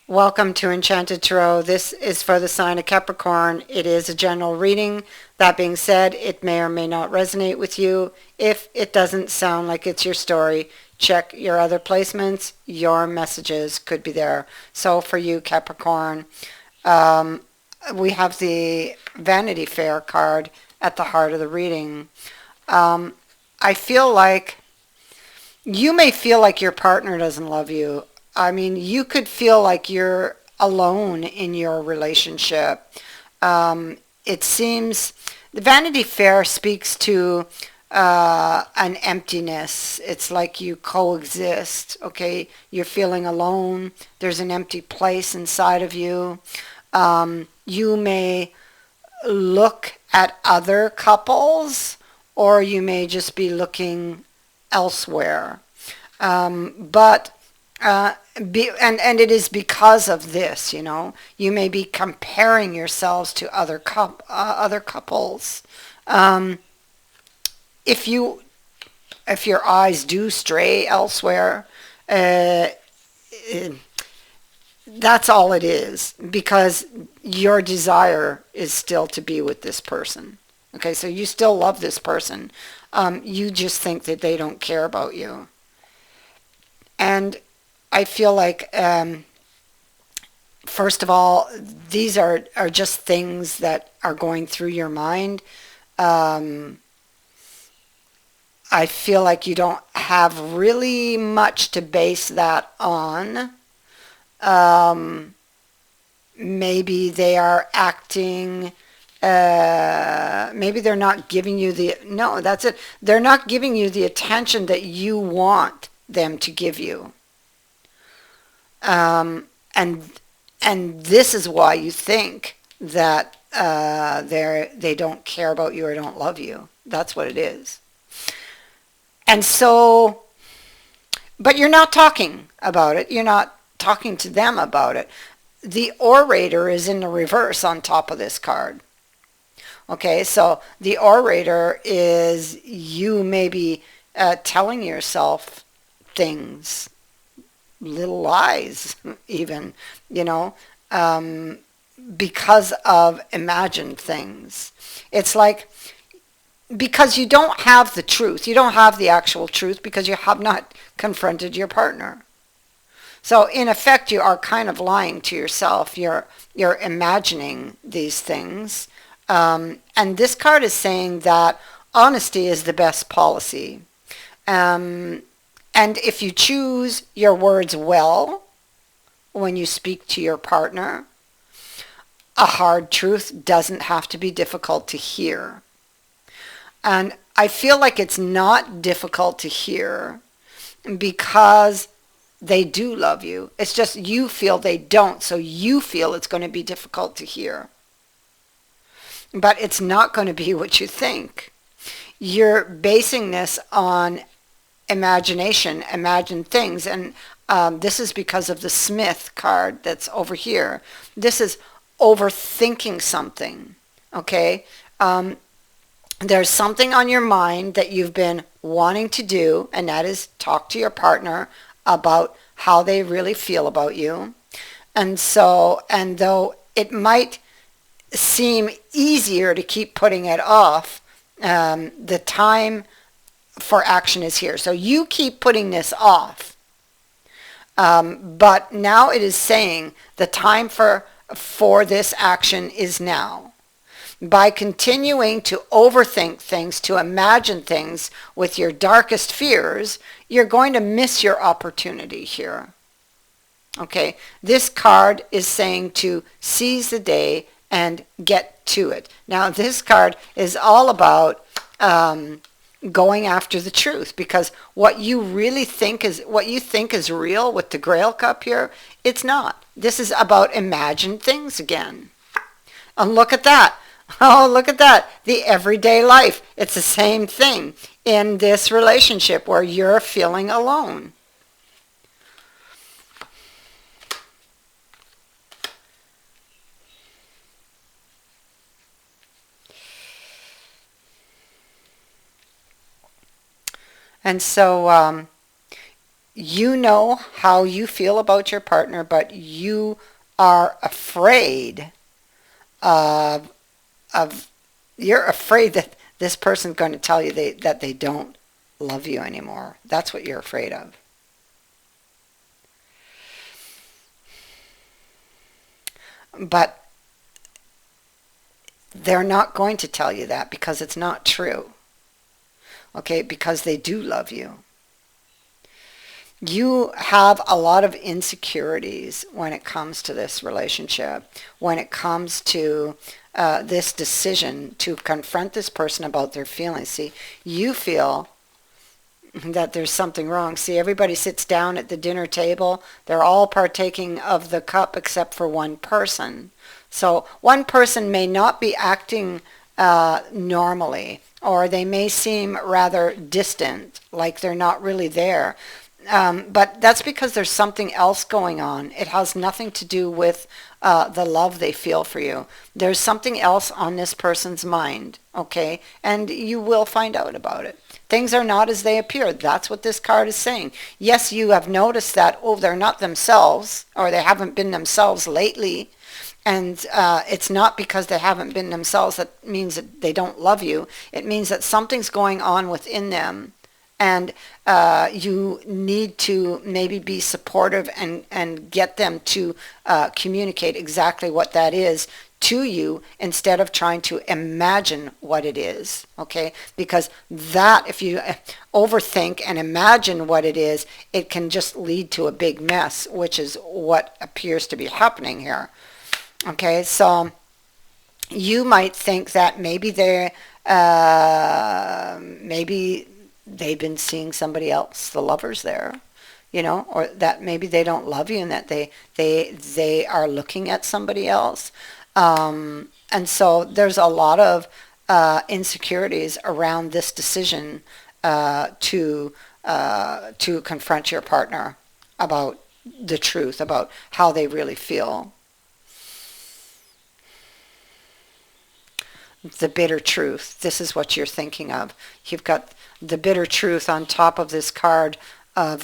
Welcome to Enchanted Tarot. This is for the sign of Capricorn. It is a general reading. That being said, it may or may not resonate with you. If it doesn't sound like it's your story, check your other placements. Your messages could be there. So for you, Capricorn, um, we have the Vanity Fair card at the heart of the reading. Um, I feel like you may feel like your partner doesn't love you. I mean, you could feel like you're alone in your relationship. It seems the Vanity Fair speaks to an emptiness. It's like you coexist, okay? You're feeling alone. There's an empty place inside of you. You may look at other couples, or you may just be looking elsewhere. But and it is because of this, you may be comparing yourselves to other couples. Um, if you if your eyes do stray elsewhere, uh, eh, that's all it is, because your desire is still to be with this person. Okay, so you still love this person. You just think that they don't care about you. And I feel like, first of all, these are just things that are going through your mind. Um, I feel like you don't have really much to base that on. Um, Maybe they are acting, maybe they're not giving you the, no, that's it. They're not giving you the attention that you want them to give you. Um, and and this is why you think that they don't care about you or don't love you. That's what it is. And so, but you're not talking about it. You're not talking to them about it. The orator is in the reverse on top of this card. Okay, so the orator is you maybe telling yourself things, little lies even, you know, um, because of imagined things. It's like, because you don't have the truth. You don't have the actual truth because you have not confronted your partner. So in effect, you are kind of lying to yourself. You're imagining these things. And this card is saying that honesty is the best policy. Um, and if you choose your words well when you speak to your partner, a hard truth doesn't have to be difficult to hear. And I feel like it's not difficult to hear because they do love you. It's just you feel they don't, so you feel it's going to be difficult to hear. But it's not going to be what you think. You're basing this on imagination, imagined things, and this is because of the Smith card that's over here. This is overthinking something, okay? There's something on your mind that you've been wanting to do, and that is talk to your partner about how they really feel about you. And so, and though it might seem easier to keep putting it off, the time for action is here. So you keep putting this off. But now it is saying the time for this action is now. By continuing to overthink things, to imagine things with your darkest fears, you're going to miss your opportunity here. Okay, this card is saying to seize the day and get to it. Now, this card is all about going after the truth, because what you think is real with the Grail cup here, it's not. This is about imagined things again. And look at that. Oh, look at that. The everyday life. It's the same thing in this relationship where you're feeling alone. And so you know how you feel about your partner, but you are afraid of, of you're afraid that this person's going to tell you that they don't love you anymore. That's what you're afraid of. But they're not going to tell you that because it's not true. Okay, because they do love you. You have a lot of insecurities when it comes to this relationship, when it comes to this decision to confront this person about their feelings. See, you feel that there's something wrong. See, everybody sits down at the dinner table. They're all partaking of the cup except for one person. So one person may not be acting normally, or they may seem rather distant, like they're not really there. But that's because there's something else going on. It has nothing to do with the love they feel for you. There's something else on this person's mind, okay? And you will find out about it. Things are not as they appear. That's what this card is saying. Yes, you have noticed that, oh, they're not themselves, or they haven't been themselves lately. And it's not because they haven't been themselves that means that they don't love you. It means that something's going on within them. And you need to maybe be supportive and get them to communicate exactly what that is to you instead of trying to imagine what it is, okay? Because that, if you overthink and imagine what it is, it can just lead to a big mess, which is what appears to be happening here, okay? So you might think that maybe maybe they've been seeing somebody else, the lover's there, or that maybe they don't love you and that they are looking at somebody else. And so there's a lot of insecurities around this decision to confront your partner about the truth, about how they really feel. The bitter truth. This is what you're thinking of. You've got the bitter truth on top of this card of,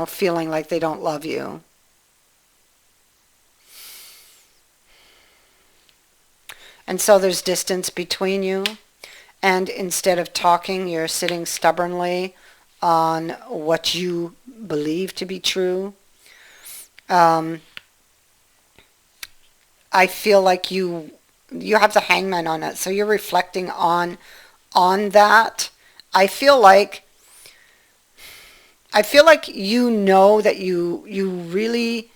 feeling like they don't love you. And so there's distance between you. And instead of talking, you're sitting stubbornly on what you believe to be true. I feel like you have the Hangman on it, so you're reflecting on that. I feel like you know that you really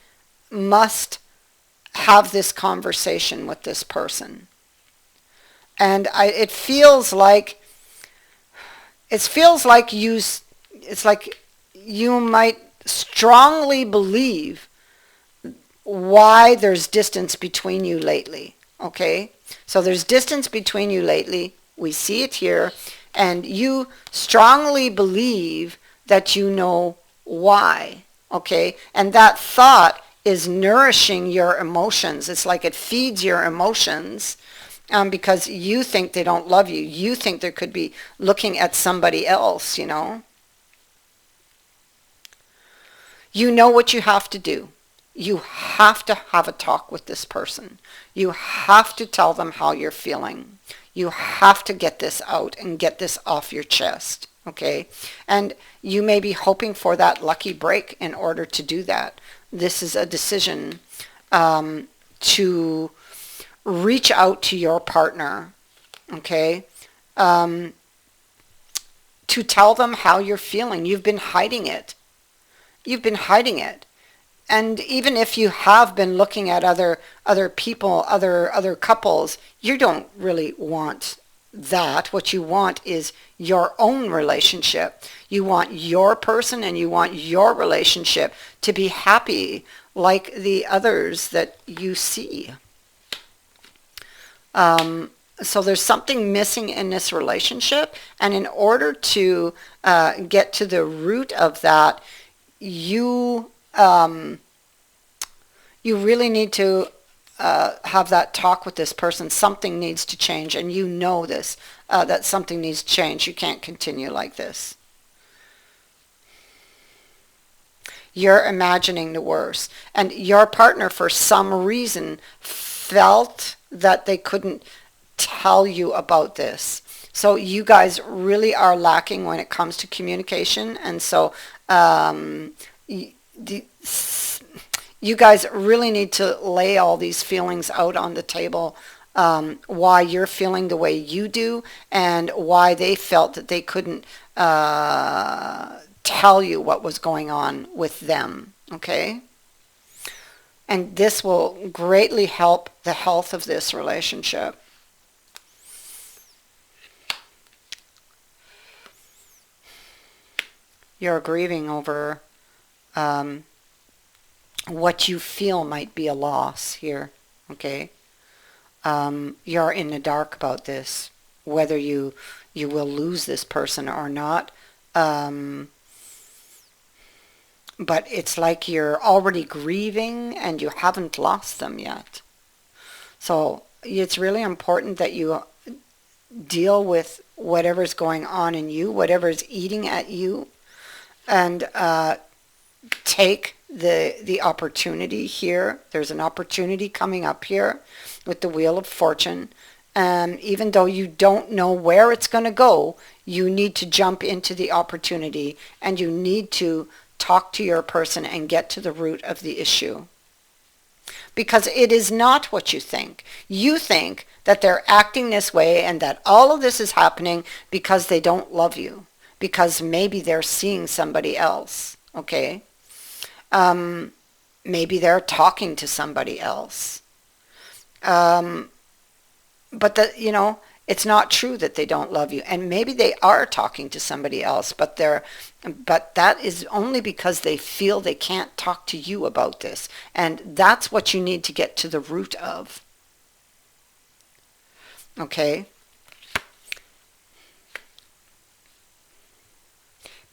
must have this conversation with this person, and it feels like you might strongly believe why there's distance between you lately. Okay, so there's distance between you lately. We see it here, and you strongly believe that you know why. Okay, and that thought is nourishing your emotions. It's like it feeds your emotions because you think they don't love you. You think they could be looking at somebody else, You know what you have to do. You have to have a talk with this person. You have to tell them how you're feeling. You have to get this out and get this off your chest, okay? And you may be hoping for that lucky break in order to do that. This is a decision to reach out to your partner, okay? To tell them how you're feeling. You've been hiding it. And even if you have been looking at other people, other couples, you don't really want that. What you want is your own relationship. You want your person and you want your relationship to be happy like the others that you see. So there's something missing in this relationship, and in order to get to the root of that, you really need to have that talk with this person. Something needs to change, and you know this, that something needs to change. You can't continue like this. You're imagining the worst. And your partner, for some reason, felt that they couldn't tell you about this. So you guys really are lacking when it comes to communication. And so the, you guys really need to lay all these feelings out on the table, why you're feeling the way you do and why they felt that they couldn't tell you what was going on with them, okay? And this will greatly help the health of this relationship. You're grieving over what you feel might be a loss here, okay? You're in the dark about this, whether you will lose this person or not. But it's like you're already grieving and you haven't lost them yet. So it's really important that you deal with whatever's going on in you, whatever's eating at you, and take the opportunity here. There's an opportunity coming up here with the Wheel of Fortune. Even though you don't know where it's going to go, you need to jump into the opportunity and you need to talk to your person and get to the root of the issue. Because it is not what you think. You think that they're acting this way and that all of this is happening because they don't love you. Because maybe they're seeing somebody else, okay? Maybe they're talking to somebody else. But it's not true that they don't love you. And maybe they are talking to somebody else, but that is only because they feel they can't talk to you about this. And that's what you need to get to the root of. Okay?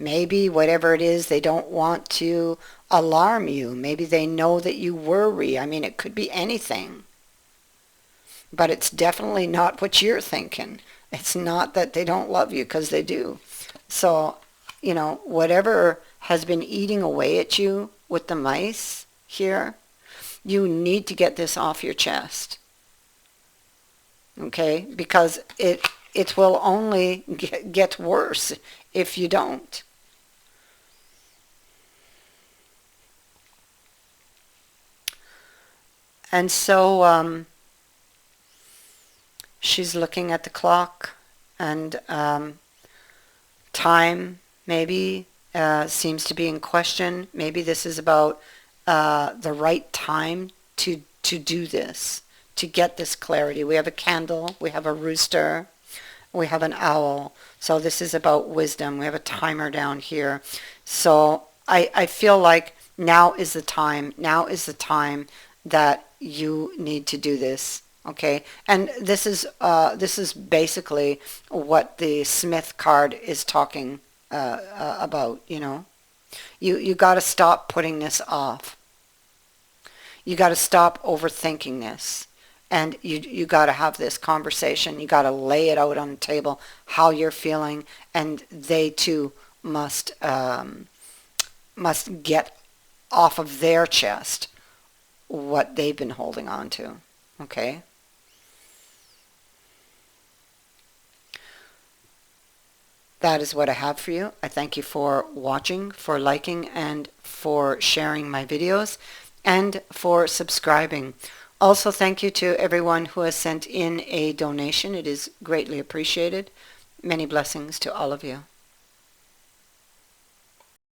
Maybe whatever it is, they don't want to alarm you. Maybe they know that you worry. I mean, it could be anything. But it's definitely not what you're thinking. It's not that they don't love you, because they do. So, whatever has been eating away at you with the mice here, you need to get this off your chest. Okay? Because it will only get worse if you don't. And so she's looking at the clock, and time maybe seems to be in question. Maybe this is about the right time to do this, to get this clarity. We have a candle, we have a rooster, we have an owl. So this is about wisdom. We have a timer down here. So I feel like now is the time. Now is the time that you need to do this. Okay, and this is basically what the Smith card is talking about. You got to stop putting this off. You got to stop overthinking this, and you got to have this conversation. You got to lay it out on the table how you're feeling, and they too must get off of their chest what they've been holding on to. Okay. That is what I have for you. I thank you for watching, for liking, and for sharing my videos, and for subscribing. Also, thank you to everyone who has sent in a donation. It is greatly appreciated. Many blessings to all of you.